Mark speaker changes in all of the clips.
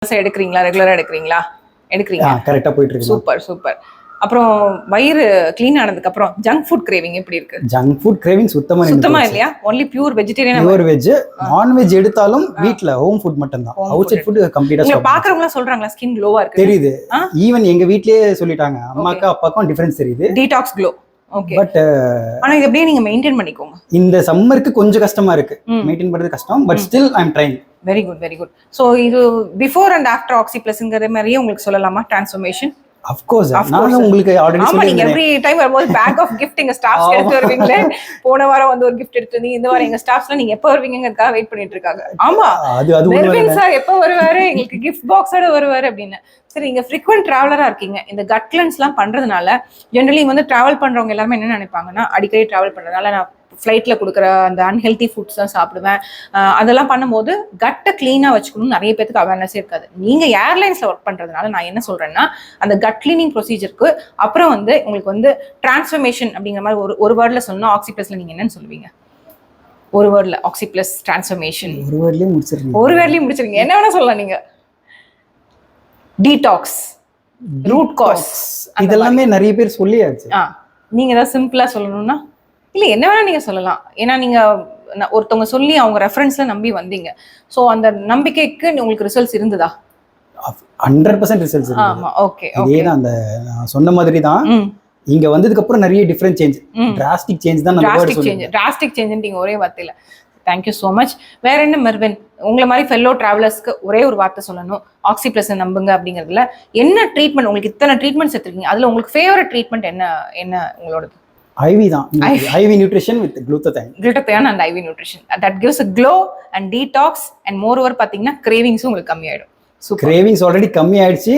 Speaker 1: எடுக்கிறீங்களா? ரெகுலரா எடுக்கிறீங்களா? எடுக்கிறீங்க.
Speaker 2: கரெக்டா போயிட்டு இருக்கு.
Speaker 1: Super super. அப்புறம் வயிறு க்ளீன் ஆனதுக்கு அப்புறம் ஜங்க் ஃபுட் கிரேவிங் எப்படி இருக்கு?
Speaker 2: ஜங்க் ஃபுட் கிரேவிங் சுத்தமா
Speaker 1: இல்லையா? Only pure vegetarian.
Speaker 2: Pure veg. Non veg எடுத்தாலும் வீட்ல ஹோம் ஃபுட் மட்டும் தான். அவுட் சைட் ஃபுட் கம்ப்ளீட்டா
Speaker 1: ஸ்டாப். பாக்குறவங்க சொல்றாங்களா ஸ்கின் க்ளோவா இருக்கு?
Speaker 2: தெரியுது. ஈவன் எங்க வீட்லயே சொல்லிட்டாங்க. அம்மாக்கு அப்பாக்கும் டிஃபரன்ஸ் தெரியுது.
Speaker 1: Detox glow. ஓகே.
Speaker 2: பட்
Speaker 1: ஆனா இது அப்படியே நீங்க மெயின்டைன் பண்ணிக்கோங்க.
Speaker 2: இந்த சம்மருக்கு கொஞ்சம் கஷ்டமா இருக்கு. மெயின்டைன் பண்றது கஷ்டம். But still I am trying.
Speaker 1: Very good very good. So இது பிஃபோர் அண்ட் ஆஃப்டர் ஆக்ஸிப்ளஸ்ங்கற மாதிரியே உங்களுக்கு சொல்லலாமா டிரான்ஸ்ஃபர்மேஷன்?
Speaker 2: Of course. நான் உங்களுக்கு ஆல்ரெடி
Speaker 1: சொல்லிருக்கேன். எவ்ரி டைம் வரும்போது பேக் ஆஃப் gift எங்க ஸ்டாஃப்ஸ் எடுத்து வருவீங்களே. போன வாரம் வந்து ஒரு gift எடுத்து வந்தீங்க. இந்த வாரம் எங்க ஸ்டாஃப்ஸ்ல நீங்க எப்ப வருவீங்கங்கறதுக்காக வெயிட் பண்ணிட்டு இருக்காங்க. ஆமா. அது மெர்வின் சார் எப்ப வருவாரு? எங்களுக்கு gift boxோட வருவாரு அப்படினு. சரி, நீங்க frequent traveler-ஆ இருக்கீங்க. இந்த gut cleanse-லாம் பண்றதுனால ஜெனரலி வந்து டிராவல் பண்றவங்க எல்லாரும் என்ன நினைப்பாங்கன்னா, அடிக்கடி டிராவல் பண்றதுனால நான் ஃப்ளைட்ல கொடுக்குற அந்த அன்ஹெல்தி ஃபுட்ஸ் தான் சாப்பிடுவேன். அதெல்லாம் பண்ணும்போது கட்டை கிளீனாக வச்சுக்கணும். நிறைய பேருக்கு அவேர்னஸே இருக்காது. நீங்கள் ஏர்லைன்ஸில் ஒர்க் பண்ணுறதுனால நான் என்ன சொல்கிறேன்னா, அந்த கட் கிளீனிங் ப்ரொசீஜருக்கு அப்புறம் வந்து உங்களுக்கு வந்து டிரான்ஸ்ஃபர்மேஷன் அப்படிங்கிற மாதிரி ஒரு வேர்டில் சொல்லணும். ஆக்சிப்ளஸில் நீங்கள் என்னன்னு சொல்லுவீங்க? ஒரு வேர்டில் ஆக்சிப்ளஸ் டிரான்ஸ்ஃபர்மேஷன்.
Speaker 2: ஒரு வேர்ட்லேயே முடிச்சிருங்க.
Speaker 1: ஒரு வேர்ட்லேயே முடிச்சிருங்க. என்ன வேணா சொல்லலாம் நீங்கள். டீடாக்ஸ், ரூட் காஸ்,
Speaker 2: இதெல்லாமே நிறைய பேர் சொல்லியாச்சு.
Speaker 1: நீங்கள் ஏதாவது சிம்பிளாக சொல்லணும்னா இல்லை என்ன வேணா நீங்க சொல்லலாம். ஏன்னா நீங்க ஒருத்தவங்க சொல்லி அவங்க ரெஃபரன்ஸ்ல நம்பி வந்தீங்க. சோ அந்த நம்பிக்கைக்கு உங்களுக்கு ரிசல்ட்ஸ் இருந்ததா?
Speaker 2: 100% ரிசல்ட்ஸ் இருந்தது.
Speaker 1: ஆமா. ஓகே.
Speaker 2: இதேதான் அந்த நான் சொன்ன மாதிரி தான். இங்க வந்ததுக்கு அப்புறம் நிறைய டிஃபரண்ட் சேஞ்ச், டிராஸ்டிக் சேஞ்ச் தான் நம்ம வேர்ட் சொல்லுங்க.
Speaker 1: டிராஸ்டிக் சேஞ்ச்ன்றீங்க ஒரே வார்த்தையில. Thank you so much. வேற என்ன மெர்வின், உங்களை மாதிரி ஃபெல்லோ டிராவலர்ஸ்க்கு ஒரே ஒரு வார்த்தை சொல்லணும். ஆக்சிப்ளஸ் நம்புங்க அப்படிங்கிறதுல என்ன ட்ரீட்மெண்ட், உங்களுக்கு இத்தனை ட்ரீட்மெண்ட்ஸ் எடுத்துருக்கீங்க, அதுல உங்களுக்கு ஃபேவரட் ட்ரீட்மெண்ட் என்ன உங்களோடது?
Speaker 2: IV தான். IV nutrition with glutathione.
Speaker 1: Glutathione and IV nutrition. That gives a glow and detox and moreover பாத்தீங்கன்னா cravings உங்களுக்கு கம்மியாயிடும்.
Speaker 2: கிரேவிங்ஸ் ஆல்ரெடி கம்மி ஆயிடுச்சு.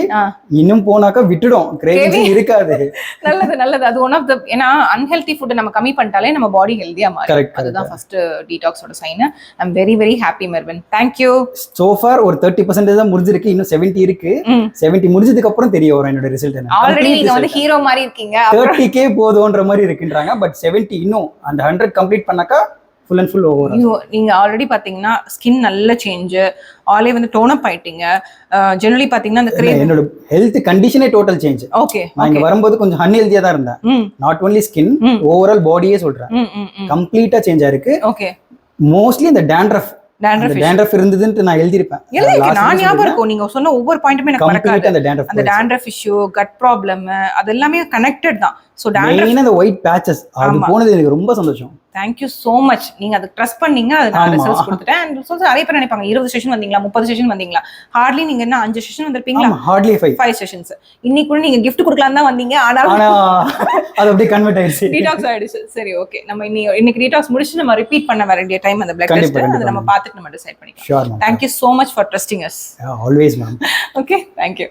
Speaker 2: இன்னும் போனாக்கா விட்டுடும், கிரேவிங்ஸ் இருக்காது.
Speaker 1: நல்லது. அது ஒன் ஆஃப் தி, ஏன்னா அன்ஹெல்தி ஃபுட் நம்ம கம்மி பண்ணிட்டாலே நம்ம பாடி ஹெல்தியா மாறும். அதுதான் ஃபர்ஸ்ட் டீடாக்ஸோட sign. I am very very happy Mervin. Thank you.
Speaker 2: So far ஒரு 30% தான் முடிஞ்சிருக்கு. இன்னும் 70 இருக்கு. 70 முடிஞ்சதுக்கு அப்புறம் தெரிய வரும் என்னோட ரிசல்ட் என்ன.
Speaker 1: ஆல்ரெடி நீங்க வந்து ஹீரோ மாதிரி இருக்கீங்க.
Speaker 2: 30k போதும்ன்ற மாதிரி இருக்குன்றாங்க. பட் 70 இன்னும் அந்த 100 கம்ப்ளீட் பண்ணாக்கா ஃபுல் அண்ட் ஃபுல் ஓவர்.
Speaker 1: நீங்க ஆல்ரெடி பாத்தீங்கன்னா ஸ்கின் நல்ல சேஞ்ச், ஆலே வந்து டோன் அப் ஆயிட்டீங்க. ஜெனரலி பாத்தீங்கன்னா அந்த
Speaker 2: என்னோட ஹெல்த் கண்டிஷனே டோட்டல் சேஞ்ச்.
Speaker 1: ஓகே.
Speaker 2: நான் இங்க வரும்போது கொஞ்சம் அன்ஹெல்தியா தான் இருந்தேன். நாட் ஒன்லி ஸ்கின், ஓவரால் பாடியே சொல்றேன். கம்ப்ளீட்டா சேஞ்ச் ஆயிருக்கு.
Speaker 1: ஓகே.
Speaker 2: மோஸ்ட்லி இந்த டேண்ட்ரஃப் இருந்ததுன்னு நான் எழுதிருப்பேன்.
Speaker 1: நான் ஞாபகம் இருக்கும் நீங்க சொன்ன ஒவ்வொரு பாயிண்ட்டுமே எனக்கு மறக்காது. அந்த டேண்ட்ரஃப் இஷ்யூ, கட் ப்ராப்ளம், அது எல்லாமே கனெக்டட் தான். சோ டேண்ட்ரஃப்,
Speaker 2: அந்த ஒயிட் பேச்சஸ், அது போனது எனக்கு ரொம்ப சந்தோஷம்.
Speaker 1: Thank you so much. நீங்க அதுக்கு ட்ரஸ்ட் பண்ணீங்க. அது நான் ரிசல்ட்ஸ் கொடுத்துட்டேன். அண்ட் ரிசல்ட்ஸ் நிறைய பேர் நினைப்பாங்க 20 செஷன் வந்தீங்களா, 30 செஷன் வந்தீங்களா. ஹார்ட்லி நீங்க என்ன 5 செஷன் வந்திருப்பீங்களா?
Speaker 2: Hartley 5
Speaker 1: sessions. இன்னைக்கு கூட நீங்க gift கொடுக்கலாம் தான் வந்தீங்க. ஆனா
Speaker 2: அது அப்படியே கன்வெர்ட் ஆயிடுச்சு,
Speaker 1: டீடாக்ஸ் ஆயிடுச்சு. சரி, ஓகே. நம்ம இன்னைக்கு டீடாக்ஸ் முடிச்சு நம்ம ரிப்பீட் பண்ண வேண்டிய டைம் அந்த பிளட் டெஸ்ட், அதை நம்ம பார்த்துட்டு நம்ம டிசைட் பண்ணிக்கலாம். Thank you so much for trusting us.
Speaker 2: Always ma'am.
Speaker 1: Okay, thank you.